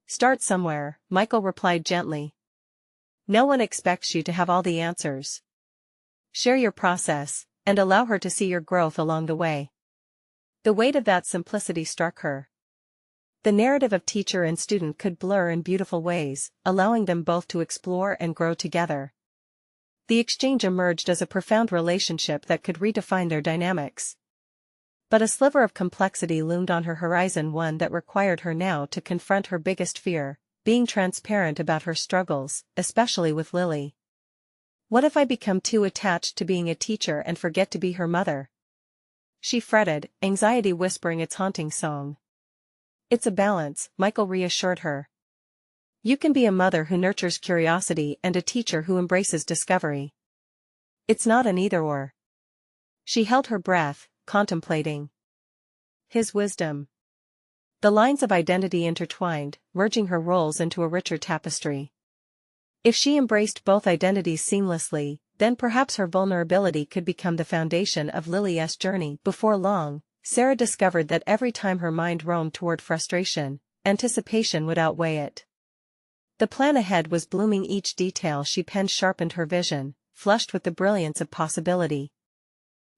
"Start somewhere," Michael replied gently. "No one expects you to have all the answers. Share your process, and allow her to see your growth along the way." The weight of that simplicity struck her. The narrative of teacher and student could blur in beautiful ways, allowing them both to explore and grow together. The exchange emerged as a profound relationship that could redefine their dynamics. But a sliver of complexity loomed on her horizon, one that required her now to confront her biggest fear: being transparent about her struggles, especially with Lily. What if I become too attached to being a teacher and forget to be her mother? She fretted, anxiety whispering its haunting song. "It's a balance," Michael reassured her. "You can be a mother who nurtures curiosity and a teacher who embraces discovery. It's not an either-or." She held her breath, contemplating his wisdom. The lines of identity intertwined, merging her roles into a richer tapestry. If she embraced both identities seamlessly, then perhaps her vulnerability could become the foundation of Lily's journey. Before long, Sarah discovered that every time her mind roamed toward frustration, anticipation would outweigh it. The plan ahead was blooming, each detail she penned sharpened her vision, flushed with the brilliance of possibility.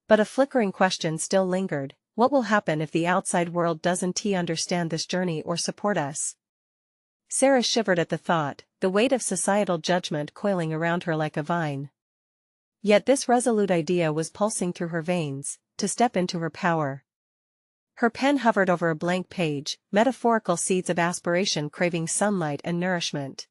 But a flickering question still lingered: What will happen if the outside world doesn't understand this journey or support us? Sarah shivered at the thought, the weight of societal judgment coiling around her like a vine. Yet this resolute idea was pulsing through her veins, to step into her power. Her pen hovered over a blank page, metaphorical seeds of aspiration craving sunlight and nourishment.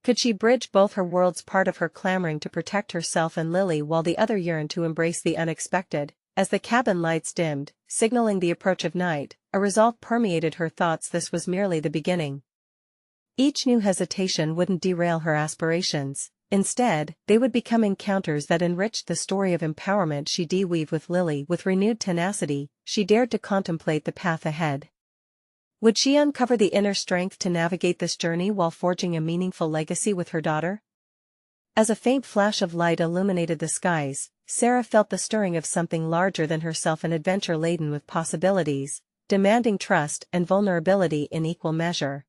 Could she bridge both her worlds, part of her clamoring to protect herself and Lily while the other yearned to embrace the unexpected? As the cabin lights dimmed, signaling the approach of night, a resolve permeated her thoughts. This was merely the beginning. Each new hesitation wouldn't derail her aspirations. Instead, they would become encounters that enriched the story of empowerment she'd weave with Lily. With renewed tenacity, she dared to contemplate the path ahead. Would she uncover the inner strength to navigate this journey while forging a meaningful legacy with her daughter? As a faint flash of light illuminated the skies, Sarah felt the stirring of something larger than herself, an adventure laden with possibilities, demanding trust and vulnerability in equal measure.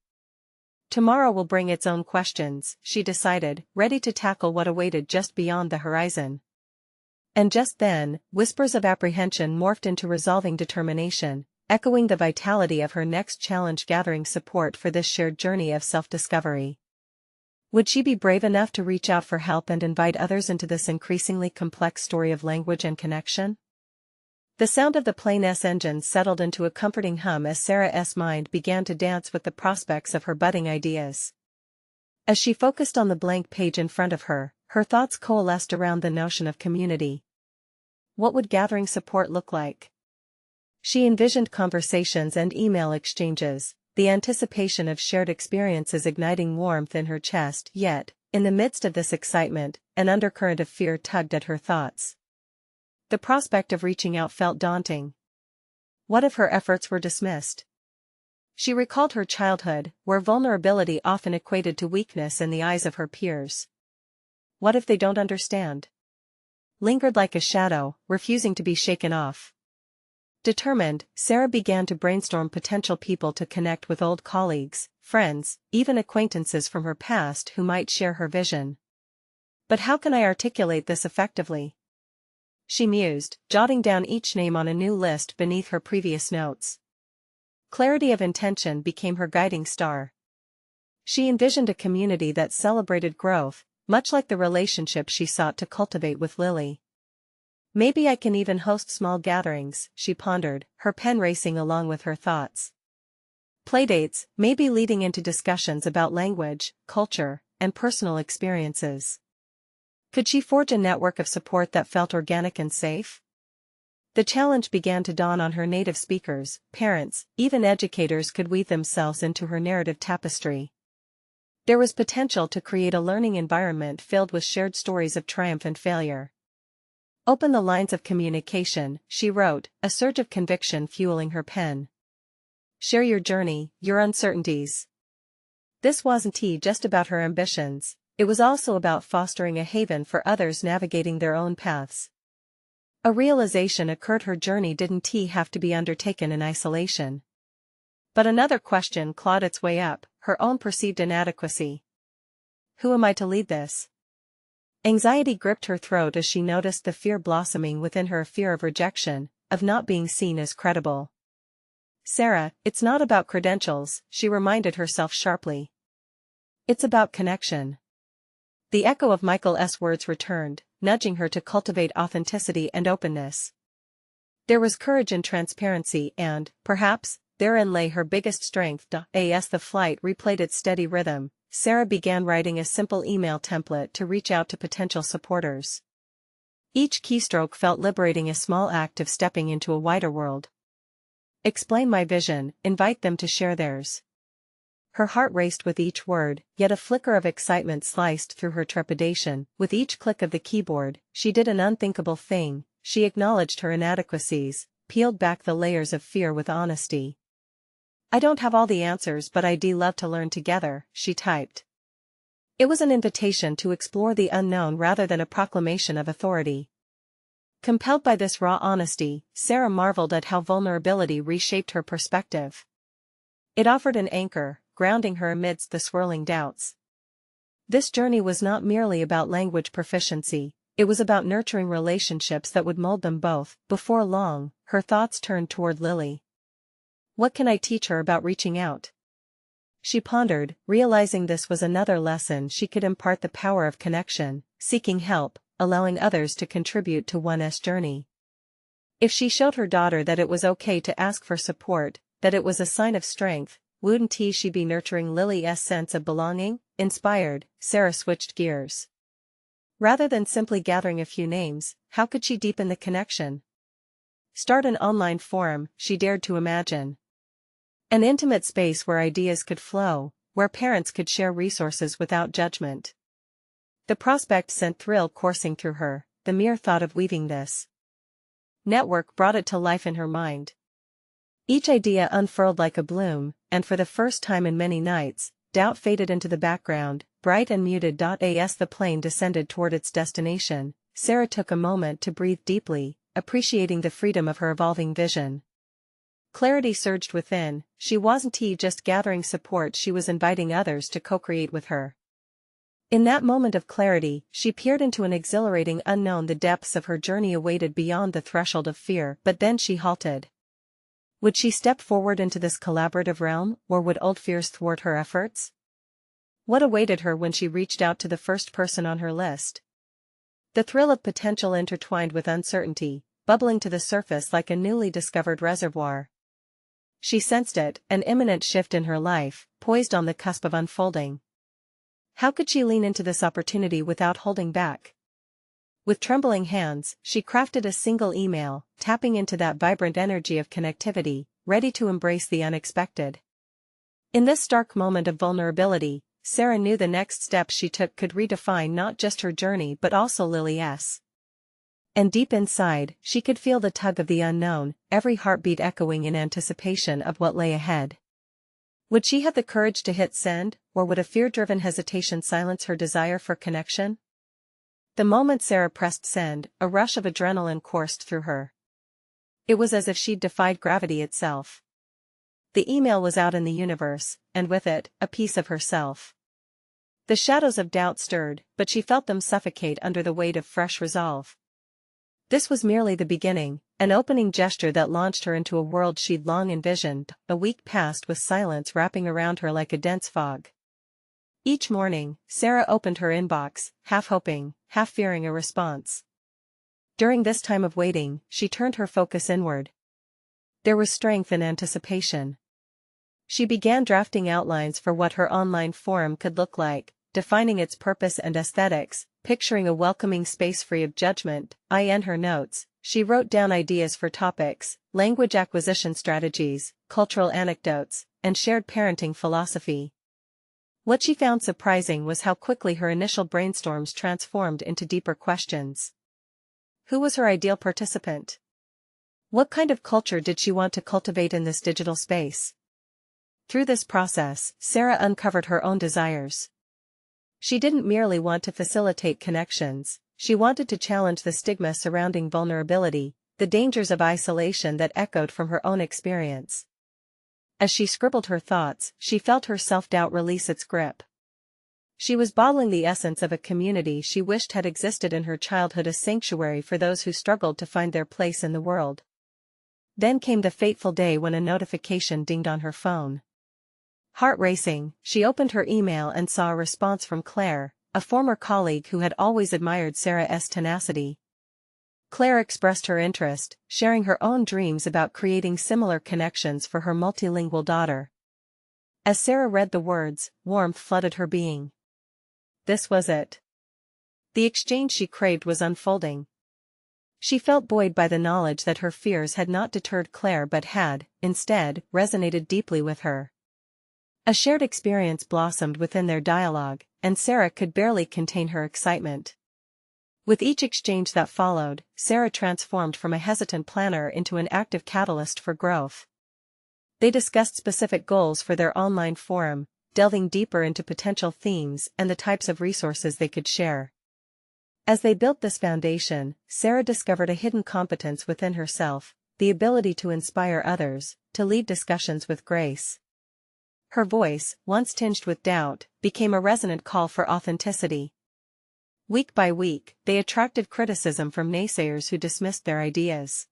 Tomorrow will bring its own questions, she decided, ready to tackle what awaited just beyond the horizon. And just then, whispers of apprehension morphed into resolving determination, echoing the vitality of her next challenge, gathering support for this shared journey of self-discovery. Would she be brave enough to reach out for help and invite others into this increasingly complex story of language and connection? The sound of the plane's engine settled into a comforting hum as Sarah's mind began to dance with the prospects of her budding ideas. As she focused on the blank page in front of her, her thoughts coalesced around the notion of community. What would gathering support look like? She envisioned conversations and email exchanges, the anticipation of shared experiences igniting warmth in her chest. Yet, in the midst of this excitement, an undercurrent of fear tugged at her thoughts. The prospect of reaching out felt daunting. What if her efforts were dismissed? She recalled her childhood, where vulnerability often equated to weakness in the eyes of her peers. What if they don't understand? Lingered like a shadow, refusing to be shaken off. Determined, Sarah began to brainstorm potential people to connect with: old colleagues, friends, even acquaintances from her past who might share her vision. But how can I articulate this effectively? She mused, jotting down each name on a new list beneath her previous notes. Clarity of intention became her guiding star. She envisioned a community that celebrated growth, much like the relationship she sought to cultivate with Lily. Maybe I can even host small gatherings, she pondered, her pen racing along with her thoughts. Playdates, maybe leading into discussions about language, culture, and personal experiences. Could she forge a network of support that felt organic and safe? The challenge began to dawn on her. Native speakers, parents, even educators could weave themselves into her narrative tapestry. There was potential to create a learning environment filled with shared stories of triumph and failure. Open the lines of communication, she wrote, a surge of conviction fueling her pen. Share your journey, your uncertainties. This wasn't just about her ambitions, it was also about fostering a haven for others navigating their own paths. A realization occurred: her journey didn't have to be undertaken in isolation. But another question clawed its way up, her own perceived inadequacy. Who am I to lead this? Anxiety gripped her throat as she noticed the fear blossoming within her: a fear of rejection, of not being seen as credible. Sarah, it's not about credentials, she reminded herself sharply. It's about connection. The echo of Michael's words returned, nudging her to cultivate authenticity and openness. There was courage in transparency and, perhaps, therein lay her biggest strength. As the flight replayed its steady rhythm, Sarah began writing a simple email template to reach out to potential supporters. Each keystroke felt liberating, a small act of stepping into a wider world. Explain my vision, invite them to share theirs. Her heart raced with each word, yet a flicker of excitement sliced through her trepidation. With each click of the keyboard, she did an unthinkable thing: she acknowledged her inadequacies, peeled back the layers of fear with honesty. I don't have all the answers, but I'd love to learn together, she typed. It was an invitation to explore the unknown rather than a proclamation of authority. Compelled by this raw honesty, Sarah marveled at how vulnerability reshaped her perspective. It offered an anchor, grounding her amidst the swirling doubts. This journey was not merely about language proficiency, It was about nurturing relationships that would mold them both. Before long, her thoughts turned toward Lily. What can I teach her about reaching out? She pondered, realizing this was another lesson she could impart: the power of connection, seeking help, allowing others to contribute to one's journey. If she showed her daughter that it was okay to ask for support, that it was a sign of strength, wouldn't she be nurturing Lily's sense of belonging? Inspired, Sarah switched gears. Rather than simply gathering a few names, how could she deepen the connection? Start an online forum, she dared to imagine. An intimate space where ideas could flow, where parents could share resources without judgment. The prospect sent thrill coursing through her. The mere thought of weaving this network brought it to life in her mind. Each idea unfurled like a bloom, and for the first time in many nights, doubt faded into the background, bright and muted. As the plane descended toward its destination, Sarah took a moment to breathe deeply, appreciating the freedom of her evolving vision. Clarity surged within. She wasn't just gathering support, she was inviting others to co-create with her. In that moment of clarity, she peered into an exhilarating unknown. The depths of her journey awaited beyond the threshold of fear, but then she halted. Would she step forward into this collaborative realm, or would old fears thwart her efforts? What awaited her when she reached out to the first person on her list? The thrill of potential intertwined with uncertainty, bubbling to the surface like a newly discovered reservoir. She sensed it, an imminent shift in her life, poised on the cusp of unfolding. How could she lean into this opportunity without holding back? With trembling hands, she crafted a single email, tapping into that vibrant energy of connectivity, ready to embrace the unexpected. In this stark moment of vulnerability, Sarah knew the next steps she took could redefine not just her journey but also Lily's. And deep inside, she could feel the tug of the unknown, every heartbeat echoing in anticipation of what lay ahead. Would she have the courage to hit send, or would a fear-driven hesitation silence her desire for connection? The moment Sarah pressed send, a rush of adrenaline coursed through her. It was as if she'd defied gravity itself. The email was out in the universe, and with it, a piece of herself. The shadows of doubt stirred, but she felt them suffocate under the weight of fresh resolve. This was merely the beginning, an opening gesture that launched her into a world she'd long envisioned. A week passed with silence wrapping around her like a dense fog. Each morning, Sarah opened her inbox, half hoping, half fearing a response. During this time of waiting, she turned her focus inward. There was strength in anticipation. She began drafting outlines for what her online forum could look like, defining its purpose and aesthetics, picturing a welcoming space free of judgment. In her notes, she wrote down ideas for topics, language acquisition strategies, cultural anecdotes, and shared parenting philosophy. What she found surprising was how quickly her initial brainstorms transformed into deeper questions. Who was her ideal participant? What kind of culture did she want to cultivate in this digital space? Through this process, Sarah uncovered her own desires. She didn't merely want to facilitate connections, she wanted to challenge the stigma surrounding vulnerability, the dangers of isolation that echoed from her own experience. As she scribbled her thoughts, she felt her self-doubt release its grip. She was bottling the essence of a community she wished had existed in her childhood, a sanctuary for those who struggled to find their place in the world. Then came the fateful day when a notification dinged on her phone. Heart racing, she opened her email and saw a response from Claire, a former colleague who had always admired Sarah's tenacity. Claire expressed her interest, sharing her own dreams about creating similar connections for her multilingual daughter. As Sarah read the words, warmth flooded her being. This was it. The exchange she craved was unfolding. She felt buoyed by the knowledge that her fears had not deterred Claire but had, instead, resonated deeply with her. A shared experience blossomed within their dialogue, and Sarah could barely contain her excitement. With each exchange that followed, Sarah transformed from a hesitant planner into an active catalyst for growth. They discussed specific goals for their online forum, delving deeper into potential themes and the types of resources they could share. As they built this foundation, Sarah discovered a hidden competence within herself, the ability to inspire others, to lead discussions with grace. Her voice, once tinged with doubt, became a resonant call for authenticity. Week by week, they attracted criticism from naysayers who dismissed their ideas.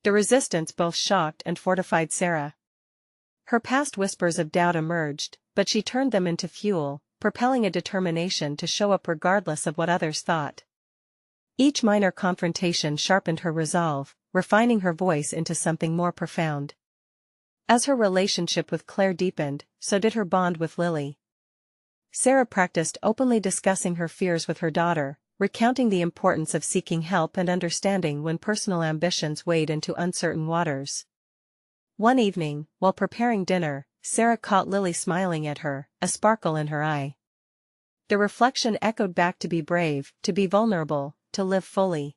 The resistance both shocked and fortified Sarah. Her past whispers of doubt emerged, but she turned them into fuel, propelling a determination to show up regardless of what others thought. Each minor confrontation sharpened her resolve, refining her voice into something more profound. As her relationship with Claire deepened, so did her bond with Lily. Sarah practiced openly discussing her fears with her daughter, recounting the importance of seeking help and understanding when personal ambitions wade into uncertain waters. One evening, while preparing dinner, Sarah caught Lily smiling at her, a sparkle in her eye. The reflection echoed back to be brave, to be vulnerable, to live fully.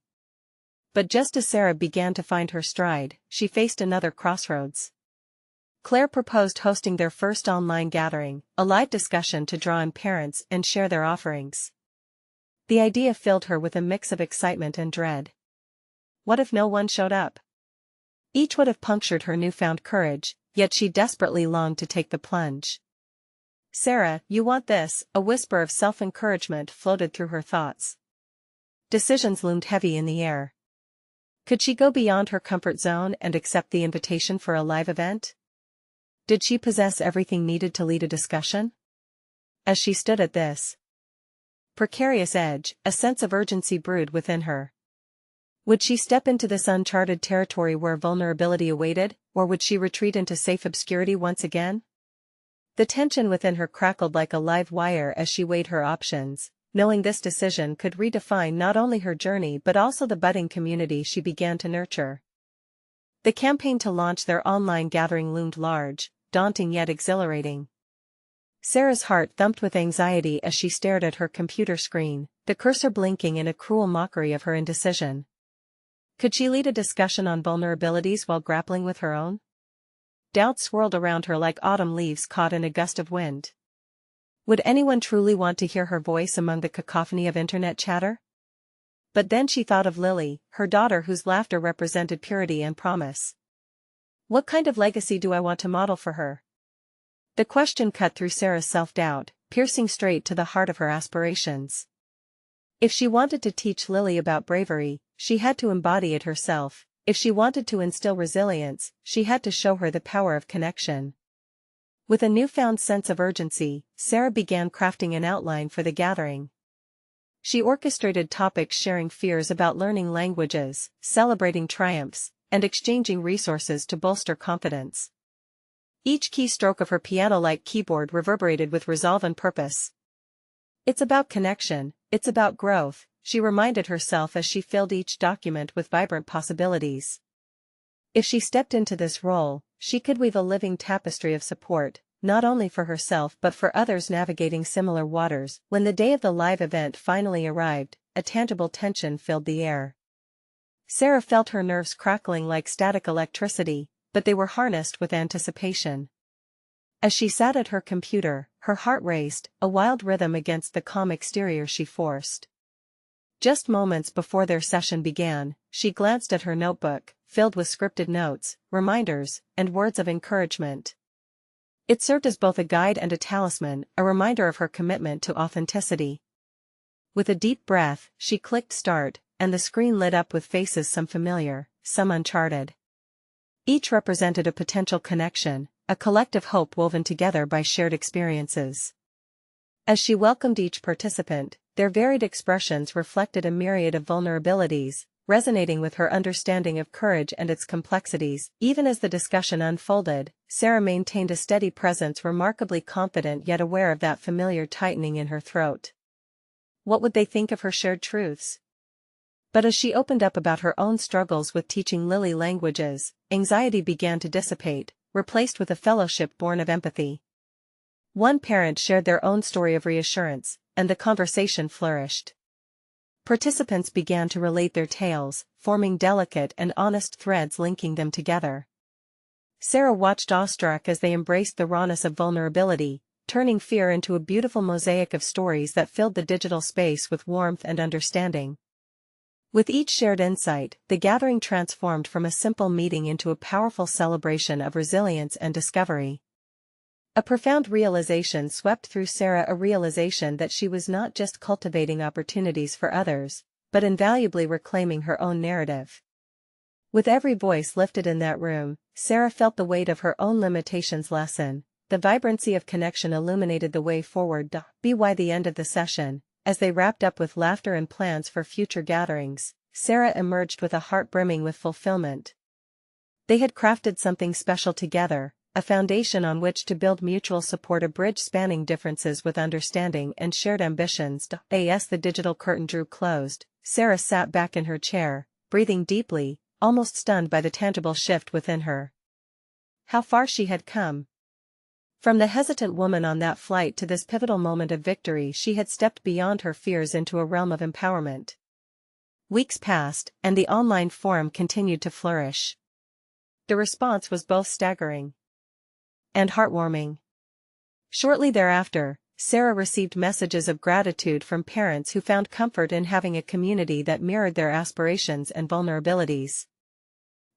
But just as Sarah began to find her stride, she faced another crossroads. Claire proposed hosting their first online gathering, a live discussion to draw in parents and share their offerings. The idea filled her with a mix of excitement and dread. What if no one showed up? Each would have punctured her newfound courage, yet she desperately longed to take the plunge. "Sarah, you want this," a whisper of self-encouragement floated through her thoughts. Decisions loomed heavy in the air. Could she go beyond her comfort zone and accept the invitation for a live event? Did she possess everything needed to lead a discussion? As she stood at this precarious edge, a sense of urgency brewed within her. Would she step into this uncharted territory where vulnerability awaited, or would she retreat into safe obscurity once again? The tension within her crackled like a live wire as she weighed her options, knowing this decision could redefine not only her journey but also the budding community she began to nurture. The campaign to launch their online gathering loomed large, daunting yet exhilarating. Sarah's heart thumped with anxiety as she stared at her computer screen, the cursor blinking in a cruel mockery of her indecision. Could she lead a discussion on vulnerabilities while grappling with her own? Doubt swirled around her like autumn leaves caught in a gust of wind. Would anyone truly want to hear her voice among the cacophony of internet chatter? But then she thought of Lily, her daughter whose laughter represented purity and promise. What kind of legacy do I want to model for her? The question cut through Sarah's self-doubt, piercing straight to the heart of her aspirations. If she wanted to teach Lily about bravery, she had to embody it herself. If she wanted to instill resilience, she had to show her the power of connection. With a newfound sense of urgency, Sarah began crafting an outline for the gathering. She orchestrated topics sharing fears about learning languages, celebrating triumphs, and exchanging resources to bolster confidence. Each keystroke of her piano-like keyboard reverberated with resolve and purpose. It's about connection, it's about growth, she reminded herself as she filled each document with vibrant possibilities. If she stepped into this role, she could weave a living tapestry of support, not only for herself but for others navigating similar waters. When the day of the live event finally arrived, a tangible tension filled the air. Sarah felt her nerves crackling like static electricity, but they were harnessed with anticipation. As she sat at her computer, her heart raced, a wild rhythm against the calm exterior she forced. Just moments before their session began, she glanced at her notebook, filled with scripted notes, reminders, and words of encouragement. It served as both a guide and a talisman, a reminder of her commitment to authenticity. With a deep breath, she clicked start, and the screen lit up with faces some familiar, some uncharted. Each represented a potential connection, a collective hope woven together by shared experiences. As she welcomed each participant, their varied expressions reflected a myriad of vulnerabilities, resonating with her understanding of courage and its complexities. Even as the discussion unfolded, Sarah maintained a steady presence, remarkably confident yet aware of that familiar tightening in her throat. What would they think of her shared truths? But as she opened up about her own struggles with teaching Lily languages, anxiety began to dissipate, replaced with a fellowship born of empathy. One parent shared their own story of reassurance, and the conversation flourished. Participants began to relate their tales, forming delicate and honest threads linking them together. Sarah watched awestruck as they embraced the rawness of vulnerability, turning fear into a beautiful mosaic of stories that filled the digital space with warmth and understanding. With each shared insight, the gathering transformed from a simple meeting into a powerful celebration of resilience and discovery. A profound realization swept through Sarah, a realization that she was not just cultivating opportunities for others, but invaluably reclaiming her own narrative. With every voice lifted in that room, Sarah felt the weight of her own limitations lessen. The vibrancy of connection illuminated the way forward. By the end of the session, as they wrapped up with laughter and plans for future gatherings, Sarah emerged with a heart brimming with fulfillment. They had crafted something special together, a foundation on which to build mutual support, a bridge spanning differences with understanding and shared ambitions. As the digital curtain drew closed, Sarah sat back in her chair, breathing deeply, almost stunned by the tangible shift within her. How far she had come. From the hesitant woman on that flight to this pivotal moment of victory, she had stepped beyond her fears into a realm of empowerment. Weeks passed, and the online forum continued to flourish. The response was both staggering and heartwarming. Shortly thereafter, Sarah received messages of gratitude from parents who found comfort in having a community that mirrored their aspirations and vulnerabilities.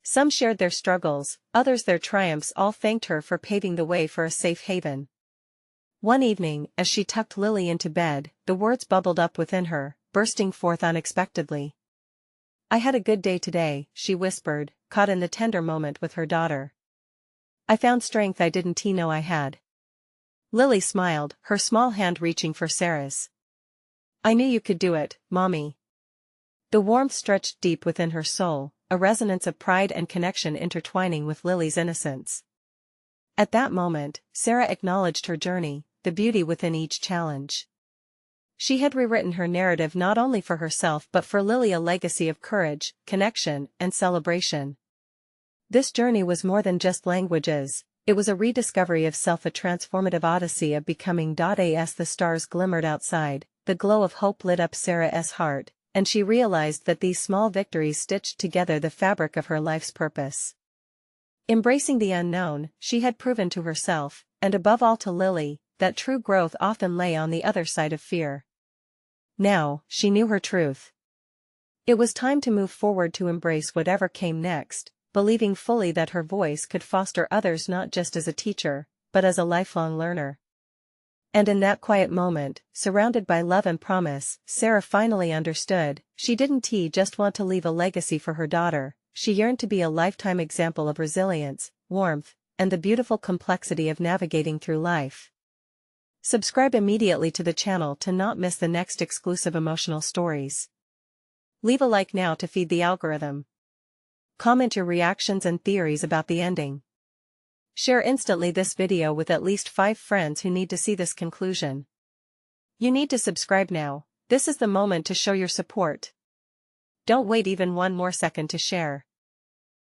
Some shared their struggles, others their triumphs. All thanked her for paving the way for a safe haven. One evening, as she tucked Lily into bed, the words bubbled up within her, bursting forth unexpectedly. "I had a good day today," she whispered, caught in the tender moment with her daughter. "I found strength I didn't know I had." Lily smiled, her small hand reaching for Sarah's. "I knew you could do it, Mommy." The warmth stretched deep within her soul, a resonance of pride and connection intertwining with Lily's innocence. At that moment, Sarah acknowledged her journey, the beauty within each challenge. She had rewritten her narrative not only for herself but for Lily, a legacy of courage, connection, and celebration. This journey was more than just languages, it was a rediscovery of self, a transformative odyssey of becoming. As the stars glimmered outside, the glow of hope lit up Sarah's heart, and she realized that these small victories stitched together the fabric of her life's purpose. Embracing the unknown, she had proven to herself, and above all to Lily, that true growth often lay on the other side of fear. Now, she knew her truth. It was time to move forward, to embrace whatever came next, believing fully that her voice could foster others not just as a teacher, but as a lifelong learner. And in that quiet moment, surrounded by love and promise, Sarah finally understood. She didn't just want to leave a legacy for her daughter, she yearned to be a lifetime example of resilience, warmth, and the beautiful complexity of navigating through life. Subscribe immediately to the channel to not miss the next exclusive emotional stories. Leave a like now to feed the algorithm. Comment your reactions and theories about the ending. Share instantly this video with at least 5 friends who need to see this conclusion. You need to subscribe now, this is the moment to show your support. Don't wait even one more second to share.